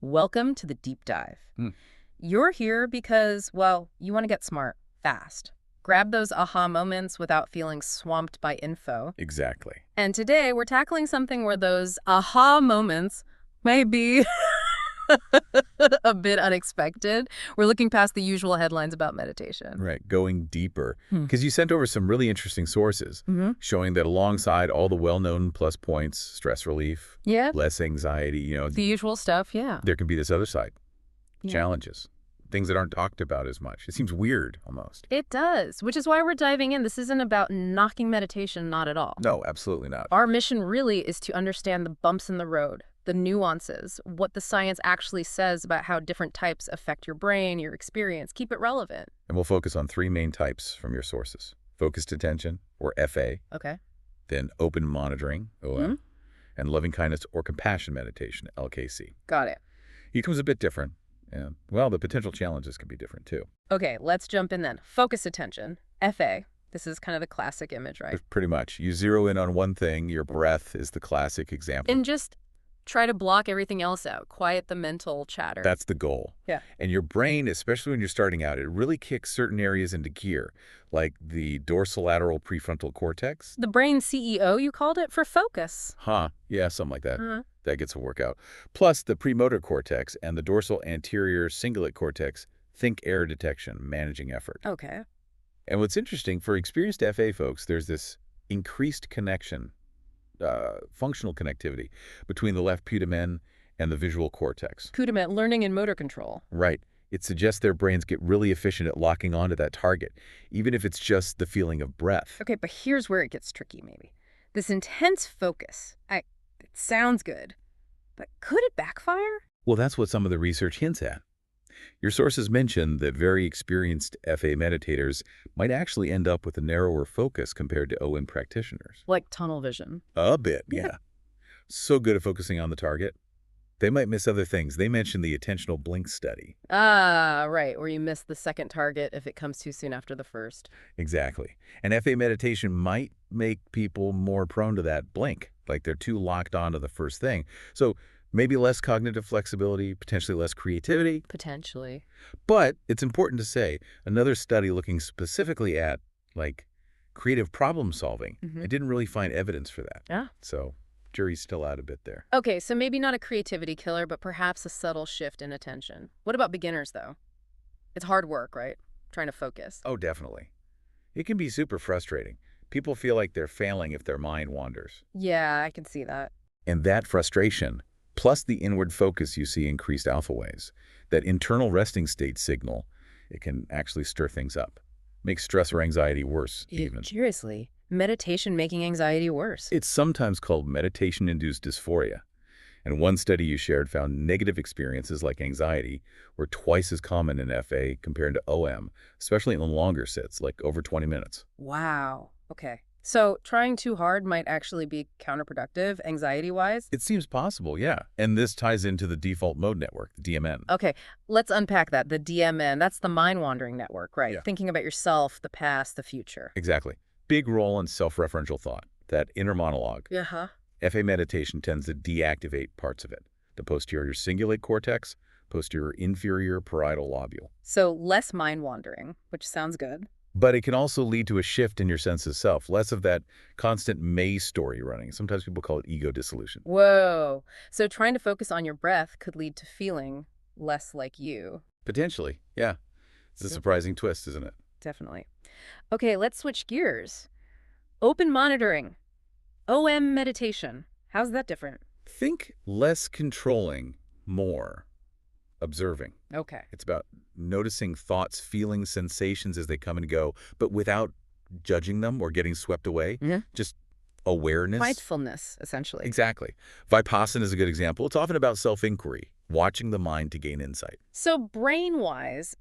Welcome to the deep dive. Hmm. You're here because, well, you want to get smart fast. Grab those aha moments without feeling swamped by info. Exactly. And today we're tackling something where those aha moments may be a bit unexpected. We're looking past the usual headlines about meditation. Right. Going deeper. Hmm. Because you sent over some really interesting sources showing that alongside all the well-known plus points, stress relief, Yeah, less anxiety, the usual stuff, yeah. there can be this other side, Yeah. challenges, things that aren't talked about as much. It seems weird almost. It does, which is why we're diving in. This isn't about knocking meditation, not at all. No, absolutely not. Our mission really is to understand the bumps in the road, the nuances, what the science actually says about how different types affect your brain, your experience. Keep it relevant. And we'll focus on three main types from your sources. Focused attention, or FA, Okay. then open monitoring, OM, and loving kindness or compassion meditation, LKC. Got it. Each one's a bit different. And, well, the potential challenges can be different too. Okay, let's jump in then. Focus attention, FA. This is kind of the classic image, right? Pretty much. You zero in on one thing. Your breath is the classic example. And just try to block everything else out. Quiet the mental chatter. That's the goal. Yeah. And your brain, especially when you're starting out, it really kicks certain areas into gear, like the dorsolateral prefrontal cortex. The brain CEO, you called it, for focus. Yeah, something like that. Uh-huh. That gets a workout. Plus the premotor cortex and the dorsal anterior cingulate cortex, think error detection, managing effort. Okay. And what's interesting, for experienced FA folks, there's this increased connection, functional connectivity between the left putamen and the visual cortex. Putamen, learning and motor control. Right. It suggests their brains get really efficient at locking onto that target, even if it's just the feeling of breath. Okay, but here's where it gets tricky, maybe. This intense focus, it sounds good, but could it backfire? Well, that's what some of the research hints at. Your sources mention that very experienced FA meditators might actually end up with a narrower focus compared to OM practitioners. Like tunnel vision. A bit, yeah. So good at focusing on the target. They might miss other things. They mentioned the attentional blink study. Ah, right, where you miss the second target if it comes too soon after the first. Exactly. And FA meditation might make people more prone to that blink, like they're too locked onto the first thing. So maybe less cognitive flexibility, potentially less creativity. Potentially. But it's important to say, another study looking specifically at, like, creative problem solving, it didn't really find evidence for that. Yeah. So jury's still out a bit there. Okay, so maybe not a creativity killer, but perhaps a subtle shift in attention. What about beginners, though? It's hard work, right? Trying to focus. Oh, definitely. It can be super frustrating. People feel like they're failing if their mind wanders. Yeah, I can see that. And that frustration, plus the inward focus you see increased alpha waves, that internal resting state signal, it can actually stir things up. Make stress or anxiety worse, even. Seriously, meditation making anxiety worse. It's sometimes called meditation-induced dysphoria. And one study you shared found negative experiences like anxiety were twice as common in FA compared to OM, especially in the longer sits, like over 20 minutes. Wow. Okay. So trying too hard might actually be counterproductive, anxiety-wise? It seems possible, yeah. And this ties into the default mode network, the DMN. Okay, let's unpack that. The DMN, that's the mind-wandering network, right? Yeah. Thinking about yourself, the past, the future. Exactly. Big role in self-referential thought, that inner monologue. Uh-huh. FA meditation tends to deactivate parts of it. The posterior cingulate cortex, posterior inferior parietal lobule. So less mind-wandering, which sounds good. But it can also lead to a shift in your sense of self, less of that constant maze story running. Sometimes people call it ego dissolution. Whoa. So trying to focus on your breath could lead to feeling less like you. Potentially, yeah. It's a surprising twist, isn't it? Definitely. Okay, let's switch gears. Open monitoring. OM meditation. How's that different? Think less controlling, more observing. Okay. It's about noticing thoughts, feelings, sensations as they come and go, but without judging them or getting swept away. Just awareness. Mindfulness, essentially. Exactly. Vipassana is a good example. It's often about self-inquiry, watching the mind to gain insight. So brain-wise,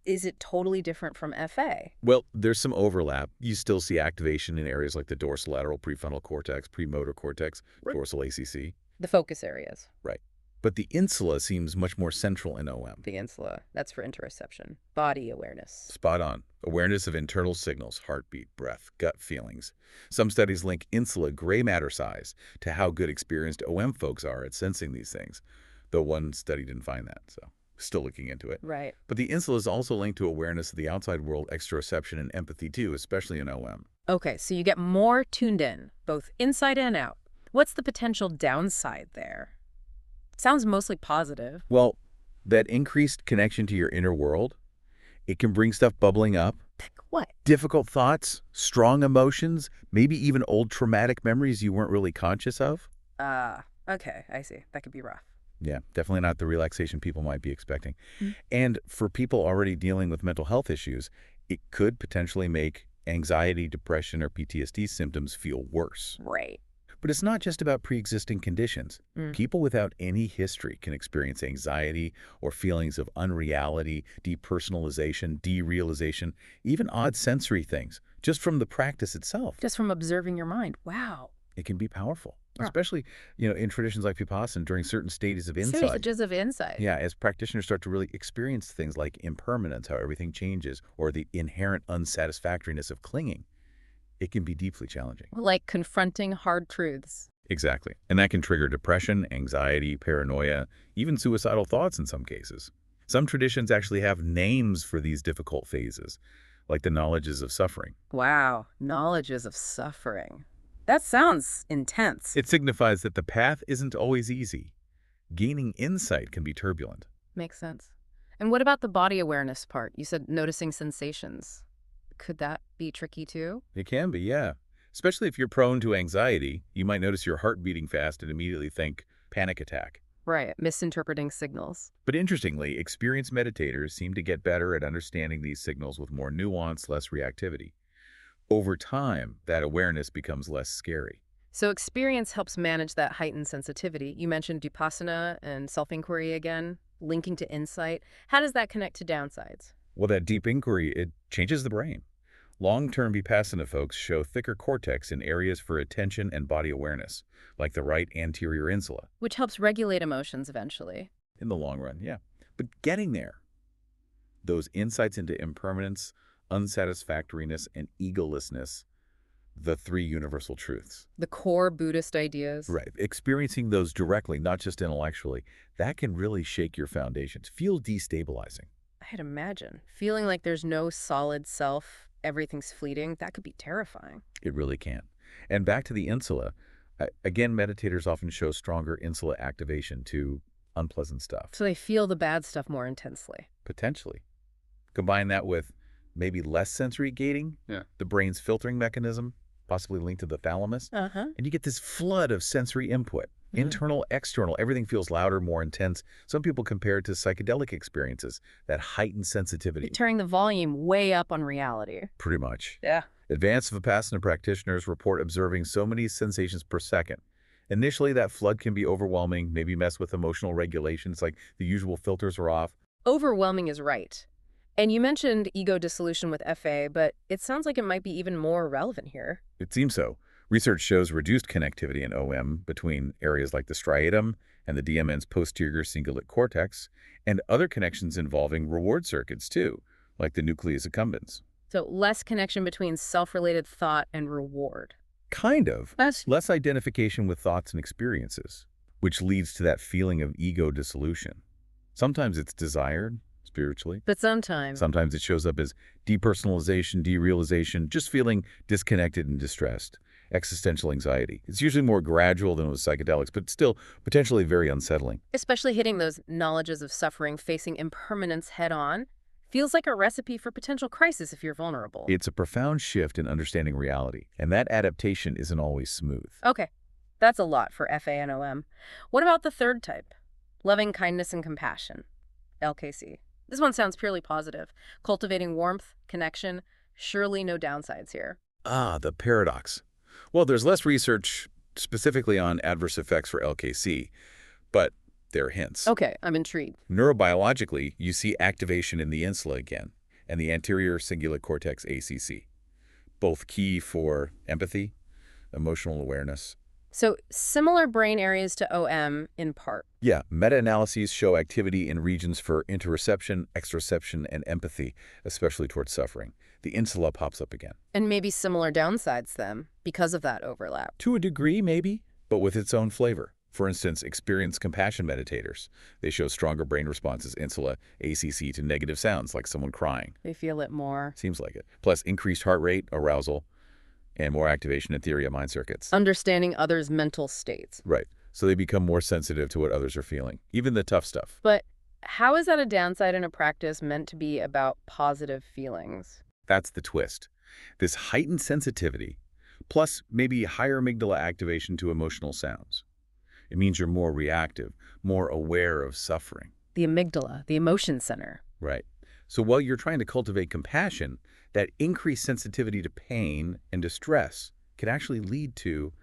is it totally different from FA? Well, there's some overlap. You still see activation in areas like the dorsolateral prefrontal cortex, premotor cortex, dorsal ACC. The focus areas. Right. But the insula seems much more central in OM. The insula, that's for interoception. Body awareness. Spot on. Awareness of internal signals, heartbeat, breath, gut feelings. Some studies link insula gray matter size to how good experienced OM folks are at sensing these things. though one study didn't find that, so still looking into it. Right. But the insula is also linked to awareness of the outside world, exteroception, and empathy too, especially in OM. Okay, so you get more tuned in, both inside and out. What's the potential downside there? Sounds mostly positive. Well, that increased connection to your inner world, it can bring stuff bubbling up, Like what? difficult thoughts, strong emotions, maybe even old traumatic memories you weren't really conscious of. Okay, I see. That could be rough. Yeah, definitely not the relaxation people might be expecting. Mm. And for people already dealing with mental health issues, it could potentially make anxiety, depression, or PTSD symptoms feel worse. Right. But it's not just about pre-existing conditions. Mm. People without any history can experience anxiety or feelings of unreality, depersonalization, derealization, even odd sensory things, just from the practice itself. Just from observing your mind. Wow. It can be powerful, Huh. especially, in traditions like Vipassana during certain stages of insight. Stages of insight. Yeah, as practitioners start to really experience things like impermanence, how everything changes, or the inherent unsatisfactoriness of clinging, it can be deeply challenging. Like confronting hard truths. Exactly. And that can trigger depression, anxiety, paranoia, even suicidal thoughts in some cases. Some traditions actually have names for these difficult phases, like the knowledges of suffering. Wow. Knowledges of suffering. That sounds intense. It signifies that the path isn't always easy. Gaining insight can be turbulent. Makes sense. And what about the body awareness part? You said noticing sensations. Could that be tricky too? It can be, yeah. Especially if you're prone to anxiety, you might notice your heart beating fast and immediately think panic attack. Right. Misinterpreting signals. But interestingly, experienced meditators seem to get better at understanding these signals with more nuance, less reactivity. Over time, that awareness becomes less scary. So experience helps manage that heightened sensitivity. You mentioned Vipassana and self-inquiry again, linking to insight. How does that connect to downsides? Well, that deep inquiry, it changes the brain. Long-term Vipassana folks show thicker cortex in areas for attention and body awareness, like the right anterior insula. Which helps regulate emotions eventually. In the long run, yeah. But getting there, those insights into impermanence, unsatisfactoriness, and egolessness, the three universal truths. The core Buddhist ideas. Right. Experiencing those directly, not just intellectually, that can really shake your foundations, feel destabilizing. I'd imagine. Feeling like there's no solid self, everything's fleeting, that could be terrifying. It really can. And back to the insula, again, meditators often show stronger insula activation to unpleasant stuff. So they feel the bad stuff more intensely. Potentially. Combine that with maybe less sensory gating, the brain's filtering mechanism, possibly linked to the thalamus, Uh-huh. and you get this flood of sensory input. Internal, external, everything feels louder, more intense. Some people compare it to psychedelic experiences, that heightened sensitivity. Turning the volume way up on reality. Pretty much. Yeah. Advanced Vipassana practitioners report observing so many sensations per second. Initially, that flood can be overwhelming, maybe mess with emotional regulations, like the usual filters are off. Overwhelming is right. And you mentioned ego dissolution with FA, but it sounds like it might be even more relevant here. It seems so. Research shows reduced connectivity in OM between areas like the striatum and the DMN's posterior cingulate cortex, and other connections involving reward circuits too, like the nucleus accumbens. So less connection between self-related thought and reward. Kind of. That's Less identification with thoughts and experiences, which leads to that feeling of ego dissolution. Sometimes it's desired, spiritually. But sometimes. Sometimes it shows up as depersonalization, derealization, just feeling disconnected and distressed. Existential anxiety. It's usually more gradual than with psychedelics, but still potentially very unsettling. Especially hitting those knowledges of suffering, facing impermanence head-on, feels like a recipe for potential crisis if you're vulnerable. It's a profound shift in understanding reality, and that adaptation isn't always smooth. Okay, that's a lot for FA and OM. What about the third type? Loving kindness and compassion. LKC. This one sounds purely positive. Cultivating warmth, connection, surely no downsides here. Ah, the paradox. Well, there's less research specifically on adverse effects for LKC, but there are hints. Okay, I'm intrigued. Neurobiologically, you see activation in the insula again, and the anterior cingulate cortex ACC, both key for empathy, emotional awareness. So similar brain areas to OM in part. Yeah, meta-analyses show activity in regions for interoception, exteroception, and empathy, especially towards suffering. The insula pops up again. And maybe similar downsides then, because of that overlap. To a degree, maybe, but with its own flavor. For instance, experienced compassion meditators. They show stronger brain responses, insula, ACC, to negative sounds, like someone crying. They feel it more. Seems like it. Plus, increased heart rate, arousal, and more activation in theory of mind circuits. Understanding others' mental states. Right. So they become more sensitive to what others are feeling, even the tough stuff. But how is that a downside in a practice meant to be about positive feelings? That's the twist. This heightened sensitivity, plus maybe higher amygdala activation to emotional sounds. It means you're more reactive, more aware of suffering. The amygdala, the emotion center. Right. So while you're trying to cultivate compassion, that increased sensitivity to pain and distress can actually lead to,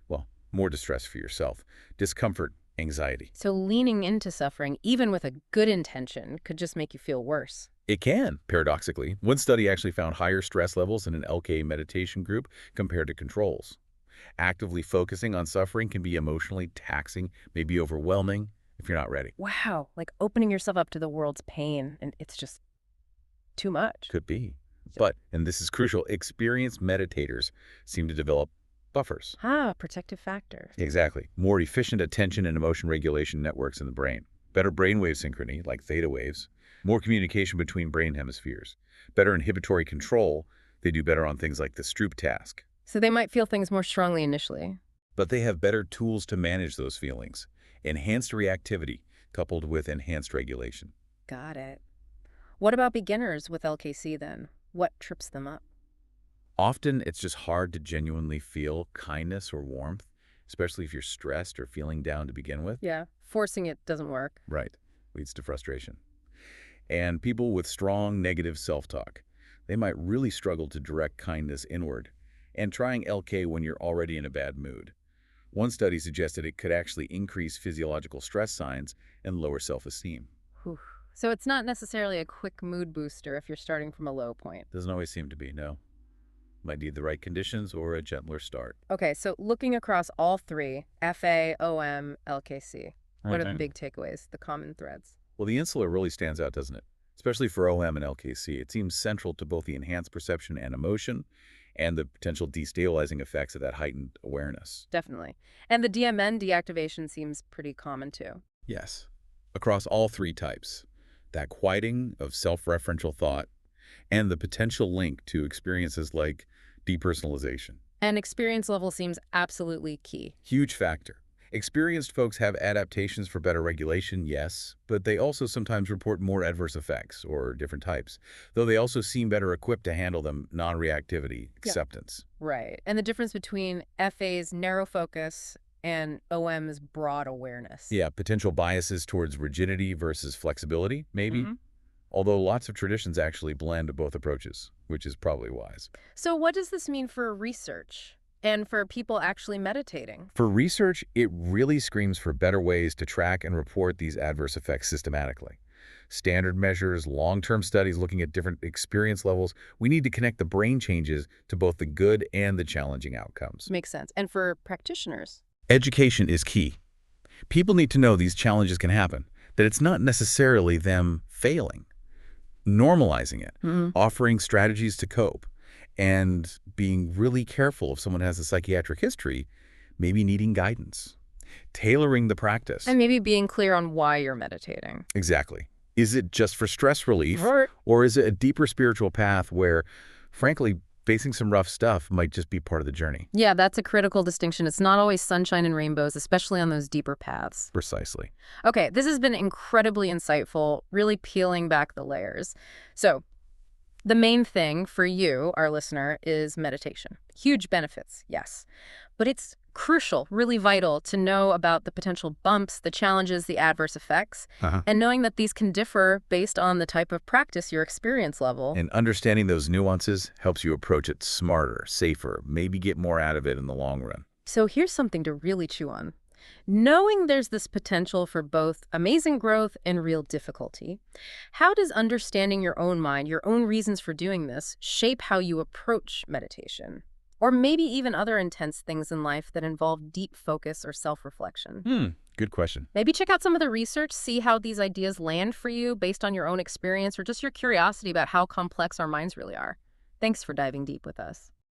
well, more distress for yourself, discomfort, anxiety. So leaning into suffering, even with a good intention, could just make you feel worse. It can, paradoxically. One study actually found higher stress levels in an LK meditation group compared to controls. Actively focusing on suffering can be emotionally taxing, maybe overwhelming, if you're not ready. Wow, like opening yourself up to the world's pain, and it's just too much. Could be. But, and this is crucial, experienced meditators seem to develop buffers. Protective factors. Exactly. More efficient attention and emotion regulation networks in the brain. Better brainwave synchrony, like theta waves. More communication between brain hemispheres. Better inhibitory control. They do better on things like the Stroop task. So they might feel things more strongly initially. But they have better tools to manage those feelings. Enhanced reactivity, coupled with enhanced regulation. Got it. What about beginners with LKC then? What trips them up? Often, it's just hard to genuinely feel kindness or warmth, especially if you're stressed or feeling down to begin with. Yeah, forcing it doesn't work. Right. Leads to frustration. And people with strong negative self-talk, they might really struggle to direct kindness inward. And trying LK when you're already in a bad mood. One study suggested it could actually increase physiological stress signs and lower self-esteem. Whew. So it's not necessarily a quick mood booster if you're starting from a low point. Doesn't always seem to be, no. Might need the right conditions or a gentler start. Okay, so looking across all three, FA, OM, LKC, what are the big takeaways, the common threads? Well, the insula really stands out, doesn't it? Especially for OM and LKC. It seems central to both the enhanced perception and emotion, and the potential destabilizing effects of that heightened awareness. Definitely. And the DMN deactivation seems pretty common too. Yes. Across all three types, that quieting of self-referential thought and the potential link to experiences like depersonalization. And experience level seems absolutely key. Huge factor. Experienced folks have adaptations for better regulation, yes, but they also sometimes report more adverse effects or different types, though they also seem better equipped to handle them, non-reactivity, acceptance. Right. And the difference between FA's narrow focus and OM's broad awareness. Yeah, potential biases towards rigidity versus flexibility, maybe. Although lots of traditions actually blend both approaches, which is probably wise. So what does this mean for research and for people actually meditating? For research, it really screams for better ways to track and report these adverse effects systematically. Standard measures, long-term studies looking at different experience levels. We need to connect the brain changes to both the good and the challenging outcomes. Makes sense. And for practitioners? Education is key. People need to know these challenges can happen, that it's not necessarily them failing. Normalizing it, offering strategies to cope, and being really careful if someone has a psychiatric history, maybe needing guidance. Tailoring the practice. And maybe being clear on why you're meditating. Exactly. Is it just for stress relief, or is it a deeper spiritual path where, frankly, facing some rough stuff might just be part of the journey? Yeah, that's a critical distinction. It's not always sunshine and rainbows, especially on those deeper paths. Precisely. Okay, this has been incredibly insightful, really peeling back the layers. So, the main thing for you, our listener, is meditation. Huge benefits, yes. But it's crucial, really vital to know about the potential bumps, the challenges, the adverse effects, and knowing that these can differ based on the type of practice, your experience level. And understanding those nuances helps you approach it smarter, safer, maybe get more out of it in the long run. So here's something to really chew on. Knowing there's this potential for both amazing growth and real difficulty, how does understanding your own mind, your own reasons for doing this, shape how you approach meditation? Or maybe even other intense things in life that involve deep focus or self-reflection. Good question. Maybe check out some of the research, see how these ideas land for you based on your own experience or just your curiosity about how complex our minds really are. Thanks for diving deep with us.